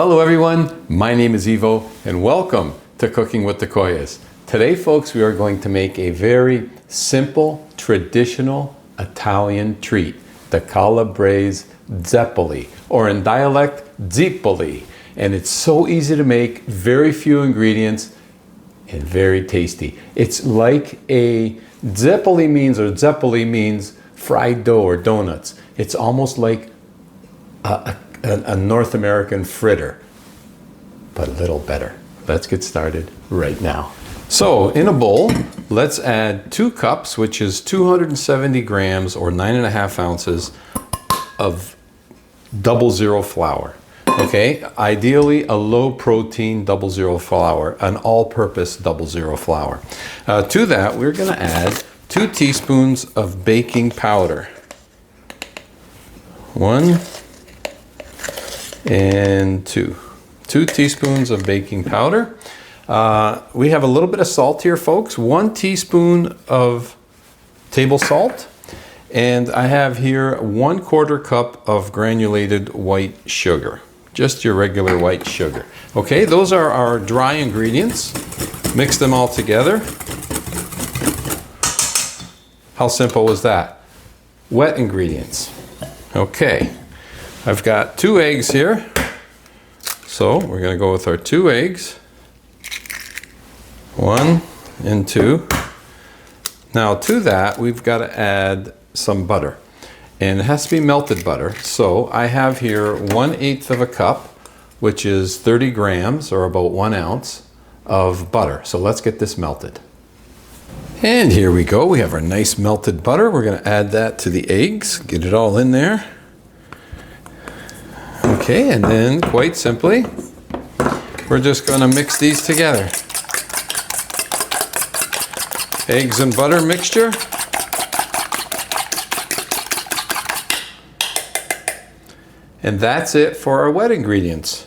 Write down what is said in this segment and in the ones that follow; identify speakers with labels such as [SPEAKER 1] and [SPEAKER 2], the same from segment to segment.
[SPEAKER 1] Hello everyone, my name is Ivo and welcome to Cooking with the Koyas. Today folks, we are going to make a very simple, traditional Italian treat, the Calabrese Zeppole, or in dialect, Zeppole. And it's so easy to make, very few ingredients, and very tasty. It's like a Zeppole means fried dough or donuts. It's almost like a North American fritter, but a little better. Let's get started right now. So in a bowl, let's add 2 cups, which is 270 grams or 9.5 ounces of 00 flour. Okay, ideally a low protein 00 flour, an all-purpose 00 flour. To that, we're gonna add 2 teaspoons of baking powder. 1 and 2. 2 teaspoons of baking powder. We have a little bit of salt here, folks. 1 teaspoon of table salt. And I have here 1/4 cup of granulated white sugar. Just your regular white sugar. Okay, those are our dry ingredients. Mix them all together. How simple was that? Wet ingredients. Okay, I've got 2 eggs here. So we're gonna go with our 2 eggs. 1 and 2. Now to that, we've got to add some butter. And it has to be melted butter. So I have here 1/8 of a cup, which is 30 grams or about 1 ounce of butter. So let's get this melted. And here we go. We have our nice melted butter. We're going to add that to the eggs. Get it all in there. Okay, and then quite simply, we're just going to mix these together. Eggs and butter mixture. And that's it for our wet ingredients.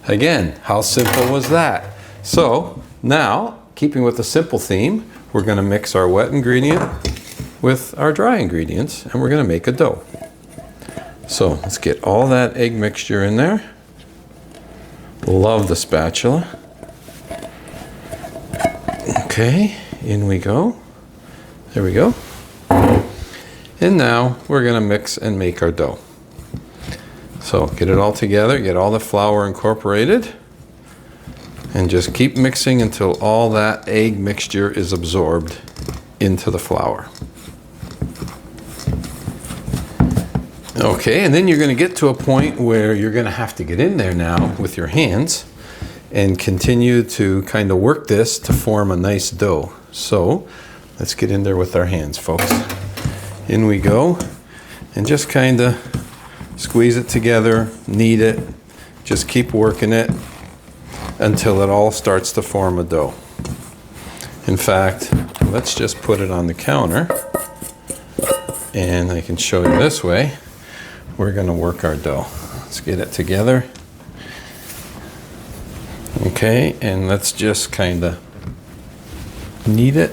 [SPEAKER 1] Again, how simple was that? So now, keeping with the simple theme, we're going to mix our wet ingredient with our dry ingredients and we're going to make a dough. So let's get all that egg mixture in there. Love the spatula. Okay, in we go. There we go. And now we're going to mix and make our dough. So get it all together, get all the flour incorporated, and just keep mixing until all that egg mixture is absorbed into the flour. Okay, and then you're going to get to a point where you're going to have to get in there now with your hands and continue to kind of work this to form a nice dough. So let's get in there with our hands, folks. In we go, and just kind of squeeze it together, knead it, just keep working it until it all starts to form a dough. In fact, let's just put it on the counter and I can show you this way. We're going to work our dough. Let's get it together. Okay, and let's just kind of knead it.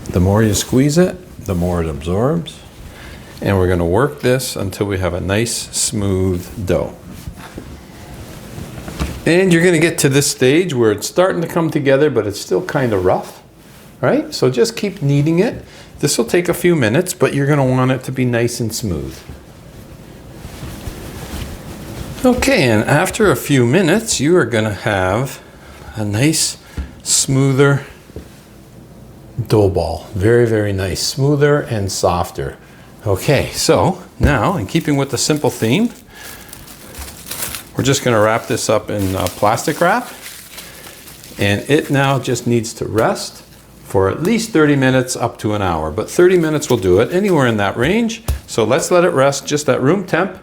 [SPEAKER 1] The more you squeeze it, the more it absorbs. And we're going to work this until we have a nice smooth dough. And you're going to get to this stage where it's starting to come together, but it's still kind of rough, right? So just keep kneading it. This will take a few minutes, but you're going to want it to be nice and smooth. Okay, and after a few minutes, you are going to have a nice, smoother dough ball. Very, very nice. Smoother and softer. Okay, so now, in keeping with the simple theme, we're just going to wrap this up in plastic wrap. And it now just needs to rest for at least 30 minutes up to an hour. But 30 minutes will do it, anywhere in that range. So let's let it rest just at room temp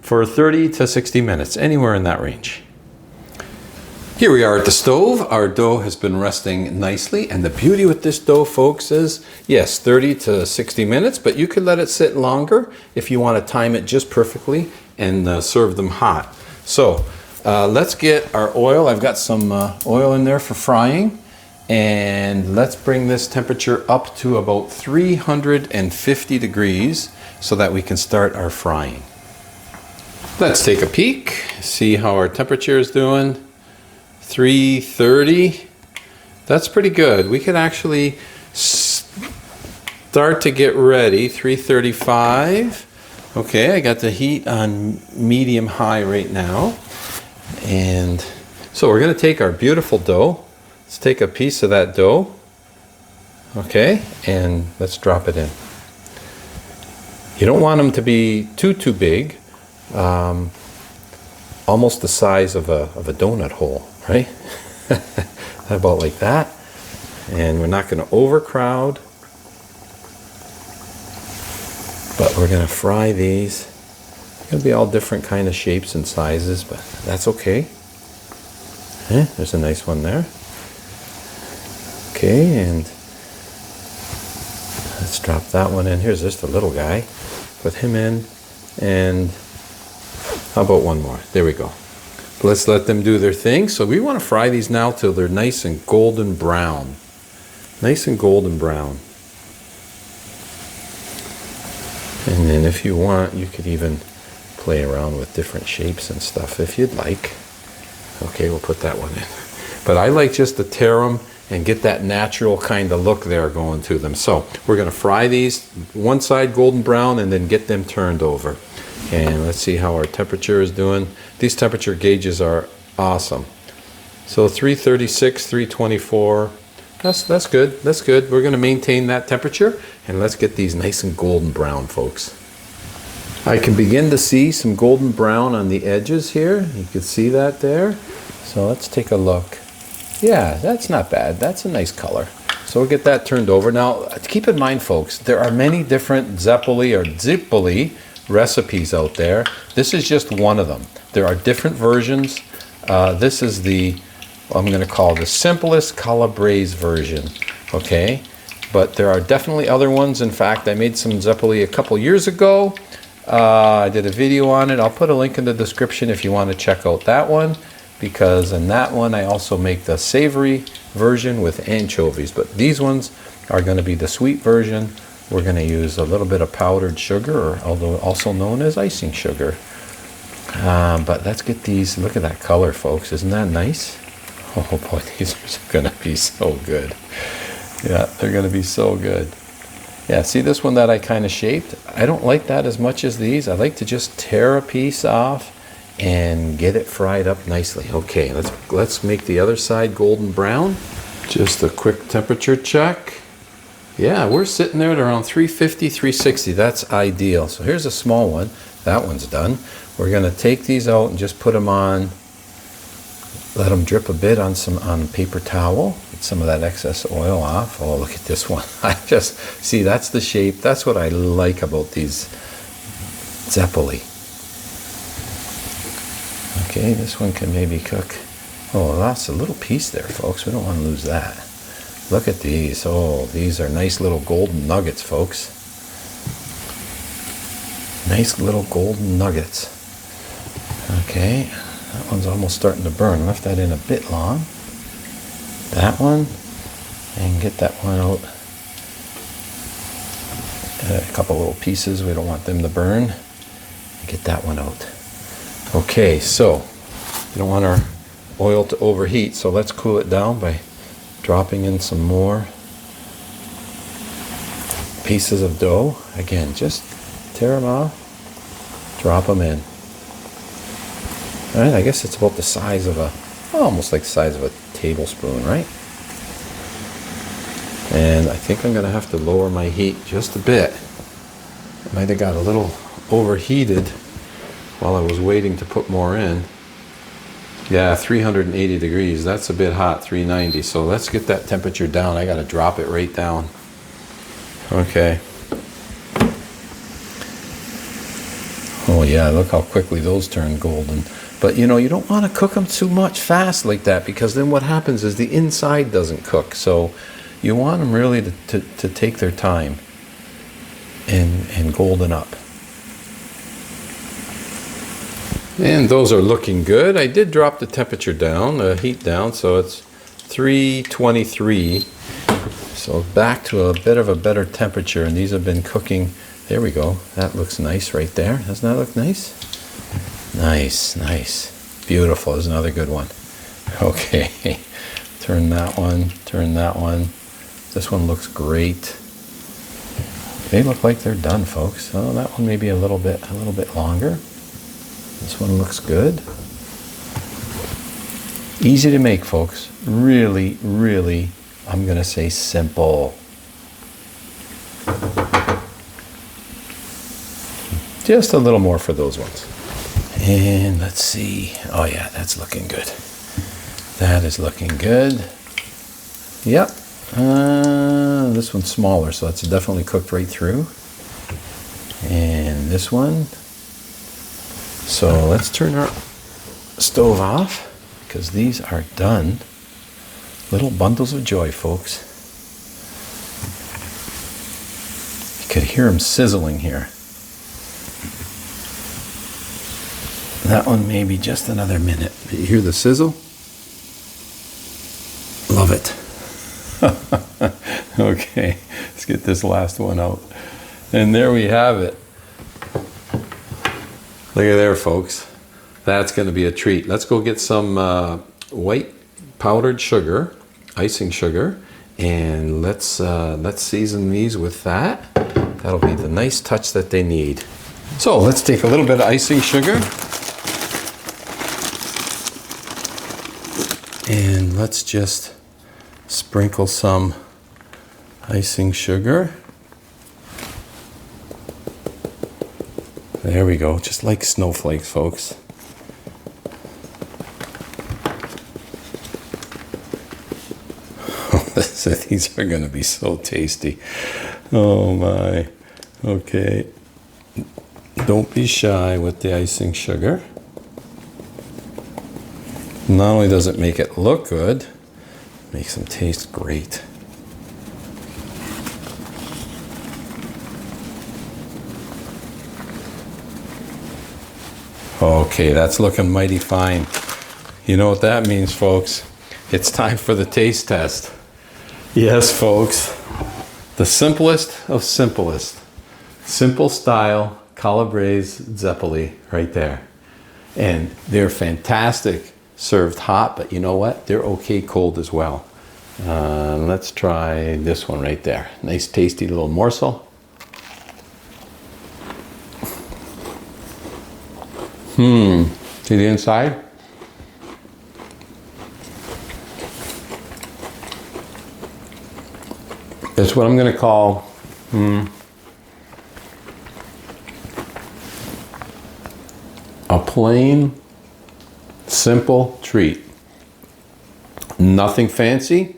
[SPEAKER 1] for 30 to 60 minutes, anywhere in that range. Here we are at the stove. Our dough has been resting nicely, and the beauty with this dough, folks, is yes, 30 to 60 minutes, but you could let it sit longer if you want to time it just perfectly and serve them hot. So let's get our oil. I've got some oil in there for frying, and let's bring this temperature up to about 350 degrees so that we can start our frying. Let's take a peek, see how our temperature is doing. 330. That's pretty good. We could actually start to get ready. 335. Okay, I got the heat on medium high right now. And so we're going to take our beautiful dough. Let's take a piece of that dough. Okay, and let's drop it in. You don't want them to be too big. Almost the size of a donut hole, right? About like that. And we're not going to overcrowd, but we're going to fry these. It's going to be all different kind of shapes and sizes, but that's okay. There's a nice one there. Okay, and let's drop that one in. Here's just a little guy. Put him in, and how about one more? There we go. Let's let them do their thing. So we want to fry these now till they're nice and golden brown. Nice and golden brown. And then if you want, you could even play around with different shapes and stuff if you'd like. Okay, we'll put that one in. But I like just to tear them and get that natural kind of look there going to them. So we're going to fry these one side golden brown and then get them turned over. And let's see how our temperature is doing. These temperature gauges are awesome. So 336, 324. That's good. That's good. We're going to maintain that temperature, and let's get these nice and golden brown, folks. I can begin to see some golden brown on the edges here. You can see that there. So let's take a look. Yeah, that's not bad. That's a nice color. So we'll get that turned over. Now, keep in mind, folks, there are many different Zeppole or Zeppole recipes out there. This is just one of them. There are different versions. This is the, I'm going to call the simplest Calabrese version. Okay, but there are definitely other ones. In fact, I made some Zeppole a couple years ago. I did a video on it. I'll put a link in the description if you want to check out that one, because in that one I also make the savory version with anchovies, but these ones are going to be the sweet version. We're going to use a little bit of powdered sugar, or although also known as icing sugar. But let's get these. Look at that color, folks. Isn't that nice? Oh boy, these are going to be so good. Yeah, they're going to be so good. Yeah, see this one that I kind of shaped? I don't like that as much as these. I like to just tear a piece off and get it fried up nicely. Okay, let's make the other side golden brown. Just a quick temperature check. Yeah, we're sitting there at around 350, 360. That's ideal. So here's a small one. That one's done. We're going to take these out and just put them on. Let them drip a bit on a paper towel. Get some of that excess oil off. Oh, look at this one. I just see, that's the shape. That's what I like about these Zeppole. Okay, this one can maybe cook. Oh, that's a little piece there, folks. We don't want to lose that. Look at these. Oh, these are nice little golden nuggets, folks. Nice little golden nuggets. Okay, that one's almost starting to burn. Left that in a bit long. That one, and get that one out. A couple little pieces. We don't want them to burn. Get that one out. Okay, so we don't want our oil to overheat, so let's cool it down by dropping in some more pieces of dough. Again, just tear them off, drop them in. All right, I guess it's about the size of almost like the size of a tablespoon, right? And I think I'm going to have to lower my heat just a bit. I might have got a little overheated while I was waiting to put more in. Yeah, 380 degrees. That's a bit hot, 390. So let's get that temperature down. I got to drop it right down. Okay. Oh yeah, look how quickly those turn golden. But you know, you don't want to cook them too much fast like that, because then what happens is the inside doesn't cook. So you want them really to take their time and golden up. And those are looking good. I did drop the temperature down, the heat down, so it's 323. So back to a bit of a better temperature, and these have been cooking. There we go. That looks nice right there. Doesn't that look nice? Nice, nice. Beautiful is another good one. Okay, turn that one, turn that one. This one looks great. They look like they're done, folks. Oh, that one may be a little bit longer. This one looks good. Easy to make, folks. Really, really, I'm gonna say simple. Just a little more for those ones. And let's see. Oh yeah, that's looking good. That is looking good. Yep. This one's smaller, so it's definitely cooked right through. And this one. So let's turn our stove off because these are done. Little bundles of joy, folks. You could hear them sizzling here. That one may be just another minute. You hear the sizzle? Love it. Okay, let's get this last one out. And there we have it. Look at there, folks. That's going to be a treat. Let's go get some white powdered sugar, icing sugar, and let's season these with that. That'll be the nice touch that they need. So let's take a little bit of icing sugar. And let's just sprinkle some icing sugar. There we go, just like snowflakes, folks. These are gonna be so tasty. Oh my. Okay. Don't be shy with the icing sugar. Not only does it make it look good, it makes them taste great. Okay, that's looking mighty fine. You know what that means, folks? It's time for the taste test. Yes, folks. The simplest of simplest. Simple style Calabrese Zeppole right there. And they're fantastic served hot, but you know what? They're okay cold as well. Let's try this one right there. Nice tasty little morsel. See the inside? It's what I'm going to call a plain, simple treat. Nothing fancy,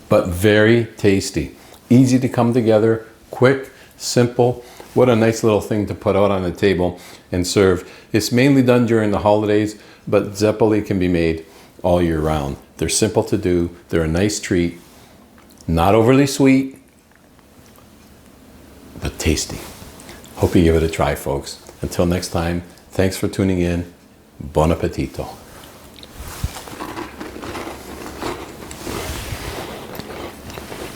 [SPEAKER 1] but very tasty. Easy to come together, quick, simple. What a nice little thing to put out on the table and serve. It's mainly done during the holidays, but Zeppole can be made all year round. They're simple to do. They're a nice treat. Not overly sweet, but tasty. Hope you give it a try, folks. Until next time, thanks for tuning in. Buon appetito.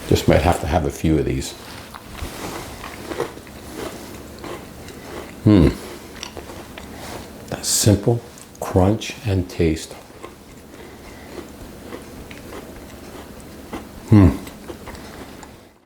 [SPEAKER 1] Just might have to have a few of these. That simple crunch and taste.